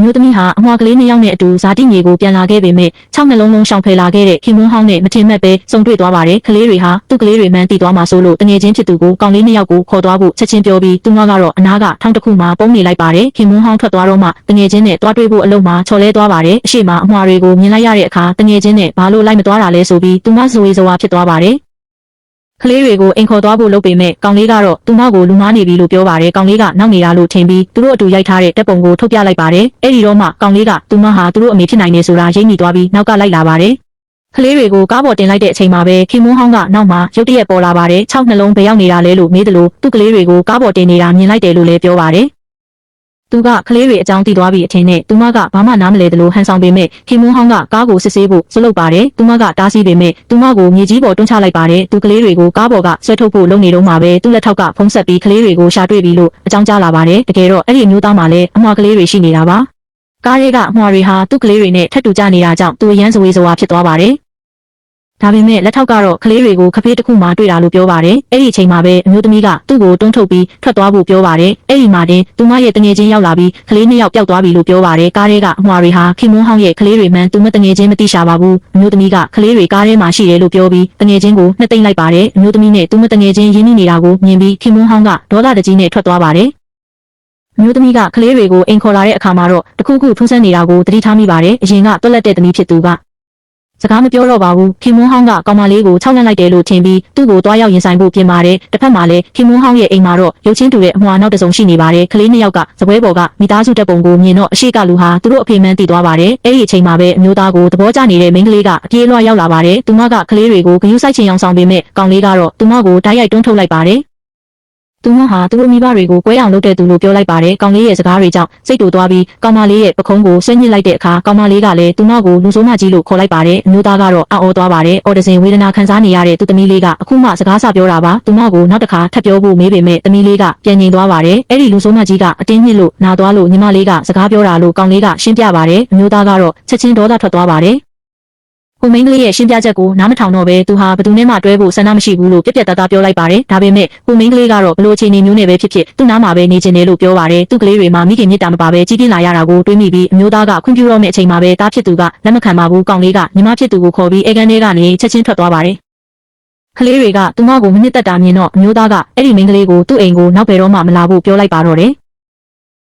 မျိုးသမီးဟာအမွှာကလေး2ယောက်နဲ့အတူဇာတိမြေကိုပြန်လာခဲ့ပေမဲ့6နှလုံးလုံးရှောင်ဖယ်လာခဲ့တဲ့ခင်မွန်းဟောင်းနဲ့မထင်မှတ်ပဲစုံတွေ့သွားပါတယ်ကလေးတွေဟာသူ့ကလေးတွေမှန်းသိသွားမှာဆိုလို့တငယ်ချင်းဖြစ်သူကိုကောင်လေး2ယောက်ကိုခေါ်သွားဖို့ချက်ချင်းပြောပြီးသူမကတော့အနာကထောင်တစ်ခုမှာပုံနေလိုက်ပါတယ်ခင်မွန်းဟောင်းထွက်သွားတော့မှတငယ်ချင်းနဲ့တွားတွေ့ဖို့အလုံးမှာချော်လဲသွားပါတယ်အရှိမအမွှာတွေကိုမြင်လိုက်ရတဲ့အခါတငယ်ချင်းနဲ့ဘာလို့လိုက်မသွားတာလဲဆိုပြီးသူမဇဝေဇဝါဖြစ်သွားပါတယ်ကလေးတွေကိုအိမ်ခေါ်သွားဖို့လုပ်ပေမဲ့ကောင်လေးကတော့သူမကိုလူမားနေပြီလို့ပြောပါတယ်ကောင်လေးကနောက်နေတာလို့ထင်ပြီးသူတို့အတူရိုက်ထားတဲ့တပ်ပုံကိုထုတ်ပြလိုက်ပါတယ်အဲ့ဒီတော့မှကောင်လေးကသူမဟာသူတို့အမေဖြစ်နိုင်နေဆိုတာရိပ်မိသွားပြီးနောက်ကလိုက်လာပါတယ်ကလေးတွေကိုကားပေါ်တင်လိုက်တဲ့အချိန်မှာပဲခင်မွန်းဟောင်းကနောက်မှာရုတ်တရက်ပေါ်လာပါတယ်6နှလုံးဘယ်ရောက်နေတာလဲလို့မေးတယ်လို့သူ့ကလေးတွေကိုကားပေါ်တင်နေတာမြင်လိုက်တယ်လို့လည်းပြောပါတယ်သူကကလေးတွေအကြောင်းသိသွားပြီအထင်နဲ့သူမကဘာမှနားမလဲသလိုဟန်ဆောင်ပေမဲ့ခင်မွန်းဟောင်းကကားကိုစစ်ဆေးဖို့ဆွလုပ်ပါတယ်သူမကတားဆီးပေမဲ့သူမကိုမြေကြီးပေါ်တွန်းချလိုက်ပါတယ်သူကလေးတွေကိုကားပေါ်ကဆွဲထုတ်ဖို့လုပ်နေတော့မှပဲသူ့လက်ထောက်ကဖုံးဆက်ပြီးကလေးတွေကိုရှာတွေ့ပြီလို့အကြောင်းကြားလာပါတယ်တကယ်တော့အဲ့ဒီမျိုးသားမှလည်းအမွှာကလေးတွေရှိနေတာပါကားရဲကအမွှာတွေဟာသူ့ကလေးတွေနဲ့ထပ်တူကြနေတာကြောင့်သူရမ်းဇဝေဇဝါဖြစ်သွားပါတယ်ဒါပေမဲ့လက်ထောက်ကတော့ကလေးတွေကိုခဖေးတစ်ခုမှတွေ့တာလို့ပြောပါတယ်။အဲ့ဒီအချိန်မှာပဲအမျိုးသမီးကသူ့ကိုတွန်းထုတ်ပြီးထွက်သွားဖို့ပြောပါတယ်။အဲ့ဒီမှာတင်သူမရဲ့တငယ်ချင်းရောက်လာပြီးကလေး2ယောက်ပျောက်သွားပြီလို့ပြောပါတယ်။ကားထဲကအမွှာတွေဟာခင်မွန်းဟောင်းရဲ့ကလေးတွေမှန်းသူမတငယ်ချင်းမသိရှာပါဘူး။အမျိုးသမီးကကလေးတွေကားထဲမှာရှိတယ်လို့ပြောပြီးတငယ်ချင်းကိုနှစ်သိမ့်လိုက်ပါတယ်။အမျိုးသမီးနဲ့သူမတငယ်ချင်းရင်းနှီးနေတာကိုမြင်ပြီးခင်မွန်းဟောင်းကဒေါသတကြီးနဲ့ထွက်သွားပါတယ်။အမျိုးသမီးကကလေးတွေကိုအိမ်ခေါ်လာတဲ့အခါမှာတော့တခုခုထူးဆန်းနေတာကိုသတိထားမိပါတယ်။အရင်ကတွက်လက်တဲ့သမီးဖြစ်သူကစကားမပြောတော့ပါဘူးခင်မွန်းဟောင်းကကောင်မလေးကိုခြောက်လန့်လိုက်တယ်လို့ထင်ပြီးသူ့ကိုတွားရောက်ရင်ဆိုင်ဖို့ပြင်ပါတယ်တစ်ဖက်မှာလည်းခင်မွန်းဟောင်းရဲ့အိမ်မှာတော့ရုပ်ချင်းတူတဲ့အမွှာနောက်တစ်စုံရှိနေပါတယ်ကလေး2ယောက်ကစပွဲပေါ်ကမိသားစုတပ်ပုံကိုမြင်တော့အရှိကလူဟာသူတို့အဖေမှန်းသိသွားပါတယ်အဲ့ဒီအချိန်မှာပဲအမျိုးသားကိုသဘောကျနေတဲ့မိန်းကလေးကအပြေးလွှားရောက်လာပါတယ်သူမကကလေးတွေကိုဂယုစိုက်ချင်အောင်ဆောင်ပေမဲ့ကောင်လေးကတော့သူမကိုဓာတ်ရိုက်တွန်းထုတ်လိုက်ပါတယ်သူမဟာသူတို့မိဘတွေကိုကွဲအောင်လုပ်တဲ့သူလို့ပြောလိုက်ပါတယ်။ကောင်လေးရဲ့စကားတွေကြောင့်စိတ်တူသွားပြီးကောင်မလေးရဲ့ပခုံးကိုဆွဲညစ်လိုက်တဲ့အခါကောင်မလေးကလည်းသူမကိုလူဆိုးမကြီးလို့ခေါ်လိုက်ပါတယ်။အမျိုးသားကတော့အော်သွားပါတယ်။အော်ဒစင်ဝေဒနာခံစားနေရတဲ့သူသမီးလေးကအခုမှစကားစပြောတာပါ။သူမကိုနောက်တစ်ခါထပ်ပြောဖို့မေးပေမဲ့သမီးလေးကပြန်ငြိမ်သွားပါတယ်။အဲ့ဒီလူဆိုးမကြီးကအတင်းညစ်လို့နာသွားလို့ညီမလေးကစကားပြောတာလို့ကောင်လေးကရှင်းပြပါတယ်။အမျိုးသားကတော့ချက်ချင်းဒေါသထွက်သွားပါတယ်။ကိုမင်းကလေးရဲ့ရှင်းပြချက်ကိုနားမထောင်တော့ပဲသူဟာဘယ်သူနဲ့မှတွဲဖို့ဆန္ဒမရှိဘူးလို့ပြက်ပြက်သားသားပြောလိုက်ပါတယ်ဒါပေမဲ့ကိုမင်းကလေးကတော့ဘလို့အခြေအနေမျိုးနဲ့ပဲဖြစ်ဖြစ်သူ့နားမှာပဲနေချင်တယ်လို့ပြောပါတယ်သူ့ကလေးတွေမှာမိခင်မြတ်တာမပါပဲကြီးပြင်းလာရတာကိုတွေးမိပြီးအမျိုးသားကခွင့်ပြုတော့မယ့်အချိန်မှာပဲတားဖြစ်သူကလက်မခံပါဘူးကောင်လေးကညီမဖြစ်သူကိုခေါ်ပြီးအေကန်ထဲကနေချက်ချင်းထွက်သွားပါတယ်ကလေးတွေကသူမကိုမနစ်သက်တာမြင်တော့အမျိုးသားကအဲ့ဒီမင်းကလေးကိုသူ့အိမ်ကိုနောက်ဘယ်တော့မှမလာဘူးပြောလိုက်ပါတော့တယ်